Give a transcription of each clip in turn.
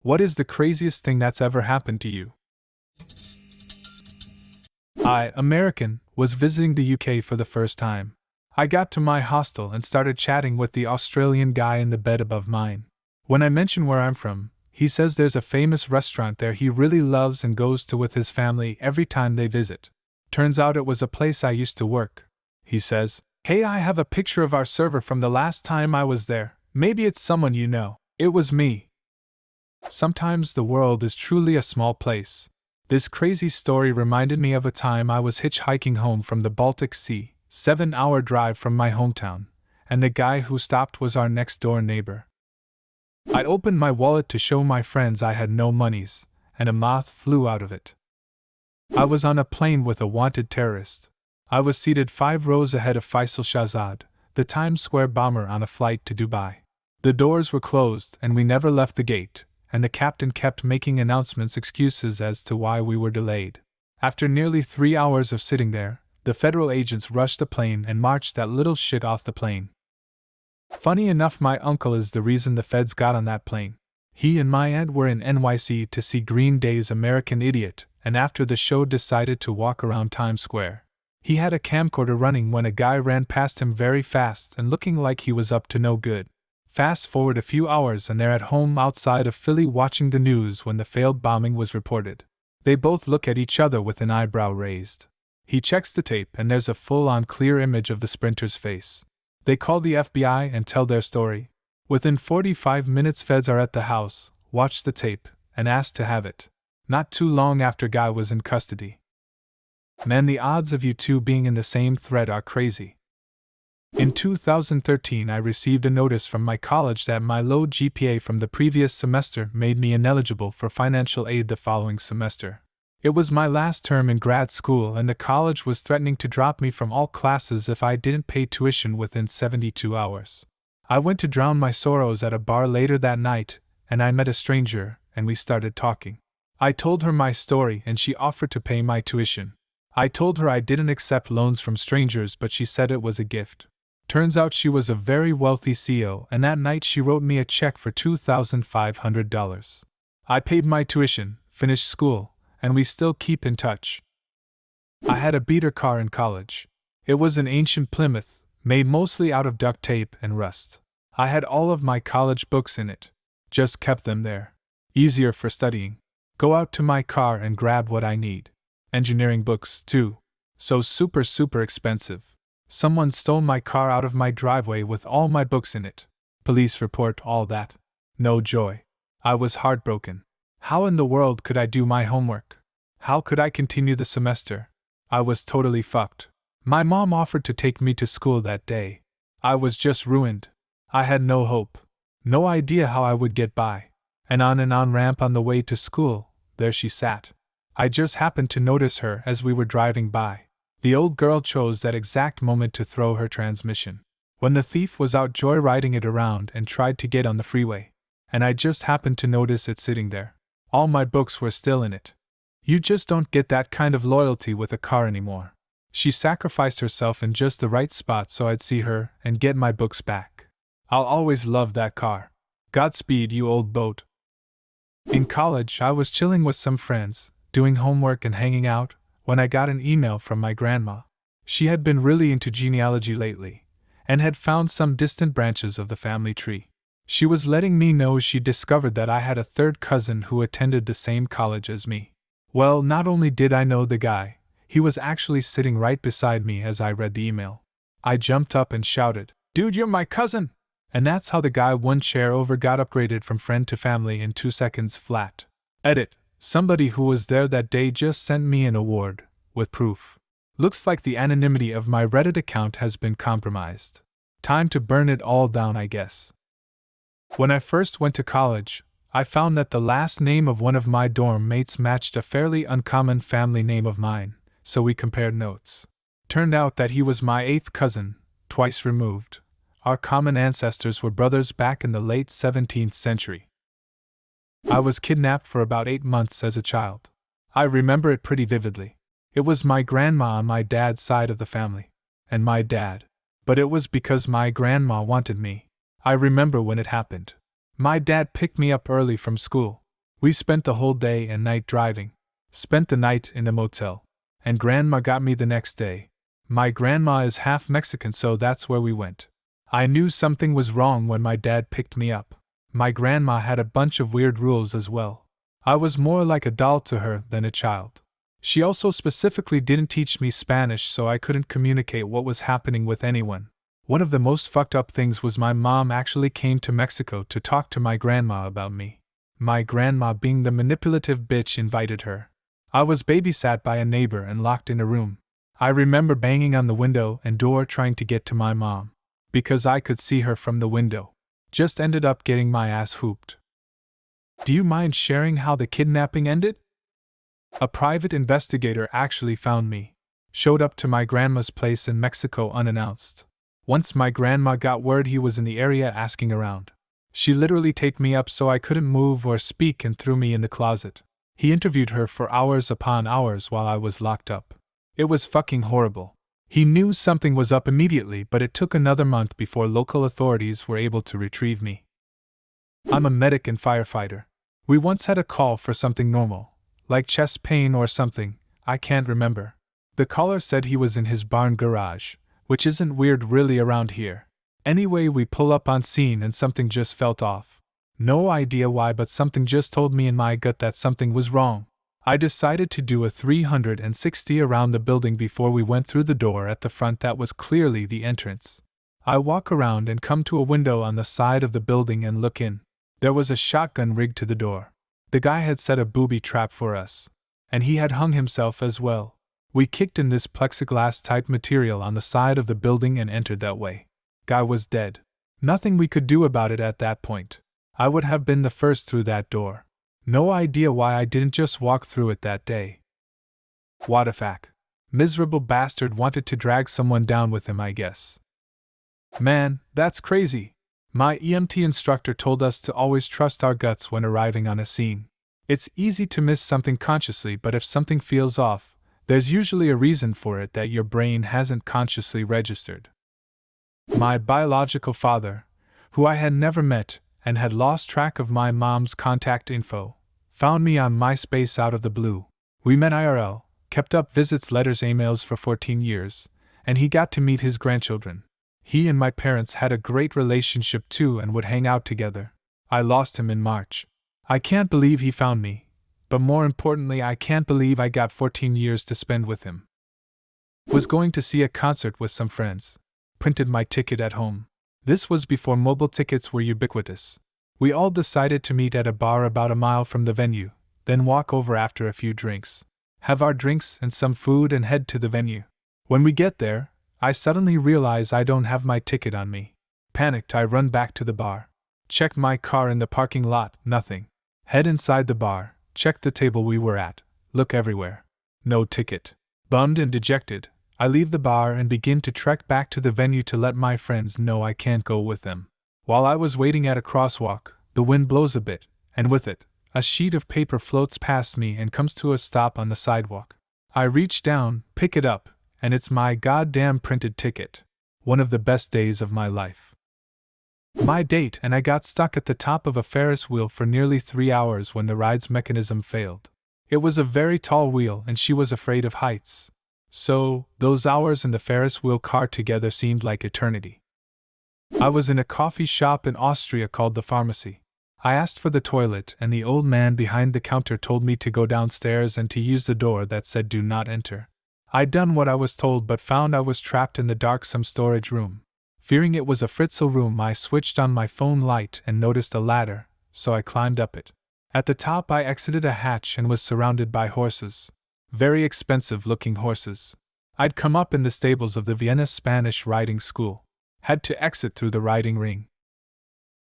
What is the craziest thing that's ever happened to you? I, American, was visiting the UK for the first time. I got to my hostel and started chatting with the Australian guy in the bed above mine. When I mention where I'm from, he says there's a famous restaurant there he really loves and goes to with his family every time they visit. Turns out it was a place I used to work. He says, "Hey, I have a picture of our server from the last time I was there. Maybe it's someone you know." It was me. Sometimes the world is truly a small place. This crazy story reminded me of a time I was hitchhiking home from the Baltic Sea, 7-hour drive from my hometown, and the guy who stopped was our next-door neighbor. I opened my wallet to show my friends I had no monies, and a moth flew out of it. I was on a plane with a wanted terrorist. I was seated 5 rows ahead of Faisal Shahzad, the Times Square bomber on a flight to Dubai. The doors were closed and we never left the gate, and the captain kept making announcements excuses as to why we were delayed. After nearly 3 hours of sitting there, the federal agents rushed the plane and marched that little shit off the plane. Funny enough, my uncle is the reason the feds got on that plane. He and my aunt were in NYC to see Green Day's American Idiot, and after the show decided to walk around Times Square. He had a camcorder running when a guy ran past him very fast and looking like he was up to no good. Fast forward a few hours and they're at home outside of Philly watching the news when the failed bombing was reported. They both look at each other with an eyebrow raised. He checks the tape and there's a full-on clear image of the sprinter's face. They call the FBI and tell their story. Within 45 minutes feds are at the house, watch the tape, and ask to have it. Not too long after guy was in custody. Man, the odds of you two being in the same thread are crazy. In 2013 I received a notice from my college that my low GPA from the previous semester made me ineligible for financial aid the following semester. It was my last term in grad school and the college was threatening to drop me from all classes if I didn't pay tuition within 72 hours. I went to drown my sorrows at a bar later that night, and I met a stranger, and we started talking. I told her my story and she offered to pay my tuition. I told her I didn't accept loans from strangers, but she said it was a gift. Turns out she was a very wealthy CEO, and that night she wrote me a check for $2,500. I paid my tuition, finished school, and we still keep in touch. I had a beater car in college. It was an ancient Plymouth, made mostly out of duct tape and rust. I had all of my college books in it. Just kept them there. Easier for studying. Go out to my car and grab what I need. Engineering books, too. So super expensive. Someone stole my car out of my driveway with all my books in it. Police report, all that. No joy. I was heartbroken. How in the world could I do my homework? How could I continue the semester? I was totally fucked. My mom offered to take me to school that day. I was just ruined. I had no hope. No idea how I would get by. And on ramp on the way to school, there she sat. I just happened to notice her as we were driving by. The old girl chose that exact moment to throw her transmission. When the thief was out joyriding it around and tried to get on the freeway. And I just happened to notice it sitting there. All my books were still in it. You just don't get that kind of loyalty with a car anymore. She sacrificed herself in just the right spot so I'd see her and get my books back. I'll always love that car. Godspeed, you old boat. In college, I was chilling with some friends, doing homework and hanging out, when I got an email from my grandma. She had been really into genealogy lately, and had found some distant branches of the family tree. She was letting me know she discovered that I had a third cousin who attended the same college as me. Well, not only did I know the guy, he was actually sitting right beside me as I read the email. I jumped up and shouted, "Dude, you're my cousin!" And that's how the guy one chair over got upgraded from friend to family in 2 seconds flat. Edit. Somebody who was there that day just sent me an award, with proof. Looks like the anonymity of my Reddit account has been compromised. Time to burn it all down, I guess. When I first went to college, I found that the last name of one of my dorm mates matched a fairly uncommon family name of mine, so we compared notes. Turned out that he was my 8th cousin, twice removed. Our common ancestors were brothers back in the late 17th century. I was kidnapped for about 8 months as a child. I remember it pretty vividly. It was my grandma on my dad's side of the family, and my dad. But it was because my grandma wanted me. I remember when it happened. My dad picked me up early from school, We spent the whole day and night driving. Spent the night in a motel. And Grandma got me the next day. My grandma is half Mexican, so that's where we went. I knew something was wrong when my dad picked me up. My grandma had a bunch of weird rules as well. I was more like a doll to her than a child. She also specifically didn't teach me Spanish, so I couldn't communicate what was happening with anyone. One of the most fucked up things was my mom actually came to Mexico to talk to my grandma about me. My grandma, being the manipulative bitch, invited her. I was babysat by a neighbor and locked in a room. I remember banging on the window and door trying to get to my mom, because I could see her from the window. Just ended up getting my ass whooped. Do you mind sharing how the kidnapping ended? A private investigator actually found me. Showed up to my grandma's place in Mexico unannounced. Once my grandma got word he was in the area asking around, she literally taped me up so I couldn't move or speak and threw me in the closet. He interviewed her for hours upon hours while I was locked up. It was fucking horrible. He knew something was up immediately, but it took another month before local authorities were able to retrieve me. I'm a medic and firefighter. We once had a call for something normal, like chest pain or something, I can't remember. The caller said he was in his barn garage, which isn't weird really around here. Anyway, we pull up on scene and something just felt off. No idea why, but something just told me in my gut that something was wrong. I decided to do a 360 around the building before we went through the door at the front that was clearly the entrance. I walk around and come to a window on the side of the building and look in. There was a shotgun rigged to the door. The guy had set a booby trap for us. And he had hung himself as well. We kicked in this plexiglass-type material on the side of the building and entered that way. Guy was dead. Nothing we could do about it at that point. I would have been the first through that door. No idea why I didn't just walk through it that day. What a fuck. Miserable bastard wanted to drag someone down with him, I guess. Man, that's crazy. My EMT instructor told us to always trust our guts when arriving on a scene. It's easy to miss something consciously, but if something feels off, there's usually a reason for it that your brain hasn't consciously registered. My biological father, who I had never met and had lost track of my mom's contact info, found me on MySpace out of the blue. We met IRL, kept up visits, letters, emails for 14 years, and he got to meet his grandchildren. He and my parents had a great relationship too and would hang out together. I lost him in March. I can't believe he found me, but more importantly, I can't believe I got 14 years to spend with him. Was going to see a concert with some friends. Printed my ticket at home. This was before mobile tickets were ubiquitous. We all decided to meet at a bar about a mile from the venue, then walk over after a few drinks, have our drinks and some food and head to the venue. When we get there, I suddenly realize I don't have my ticket on me. Panicked, I run back to the bar. Check my car in the parking lot, nothing. Head inside the bar, check the table we were at, look everywhere. No ticket. Bummed and dejected, I leave the bar and begin to trek back to the venue to let my friends know I can't go with them. While I was waiting at a crosswalk, the wind blows a bit, and with it, a sheet of paper floats past me and comes to a stop on the sidewalk. I reach down, pick it up, and it's my goddamn printed ticket. One of the best days of my life. My date, and I got stuck at the top of a Ferris wheel for nearly 3 hours when the ride's mechanism failed. It was a very tall wheel and she was afraid of heights. So, those hours in the Ferris wheel car together seemed like eternity. I was in a coffee shop in Austria called the Pharmacy. I asked for the toilet and the old man behind the counter told me to go downstairs and to use the door that said "Do not enter." I'd done what I was told but found I was trapped in the dark some storage room. Fearing it was a Fritzl room, I switched on my phone light and noticed a ladder, so I climbed up it. At the top I exited a hatch and was surrounded by horses. Very expensive-looking horses. I'd come up in the stables of the Vienna Spanish riding school. Had to exit through the riding ring.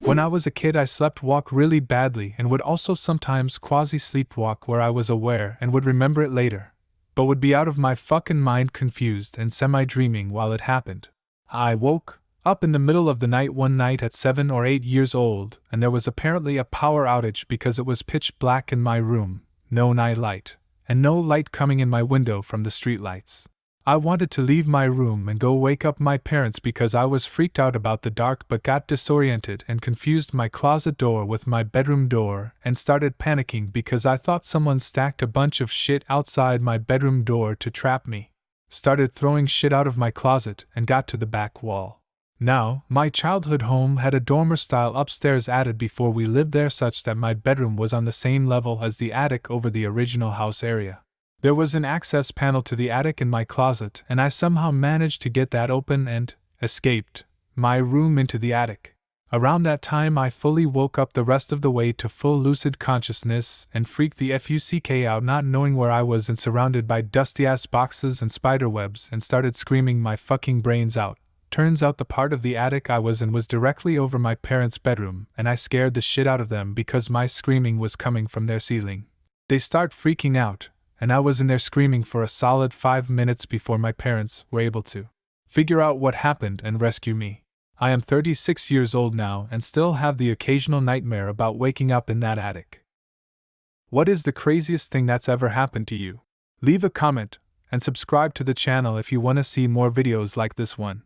When I was a kid I slept-walk really badly and would also sometimes quasi-sleepwalk where I was aware and would remember it later, but would be out of my fucking mind, confused and semi-dreaming while it happened. I woke up in the middle of the night one night at 7 or 8 years old, and there was apparently a power outage because it was pitch black in my room, no night light, and no light coming in my window from the streetlights. I wanted to leave my room and go wake up my parents because I was freaked out about the dark but got disoriented and confused my closet door with my bedroom door and started panicking because I thought someone stacked a bunch of shit outside my bedroom door to trap me. Started throwing shit out of my closet and got to the back wall. Now, my childhood home had a dormer-style upstairs added before we lived there such that my bedroom was on the same level as the attic over the original house area. There was an access panel to the attic in my closet, and I somehow managed to get that open and escaped my room into the attic. Around that time I fully woke up the rest of the way to full lucid consciousness and freaked the fuck out not knowing where I was and surrounded by dusty-ass boxes and spiderwebs and started screaming my fucking brains out. Turns out the part of the attic I was in was directly over my parents' bedroom, and I scared the shit out of them because my screaming was coming from their ceiling. They start freaking out, and I was in there screaming for a solid 5 minutes before my parents were able to figure out what happened and rescue me. I am 36 years old now and still have the occasional nightmare about waking up in that attic. What is the craziest thing that's ever happened to you? Leave a comment and subscribe to the channel if you want to see more videos like this one.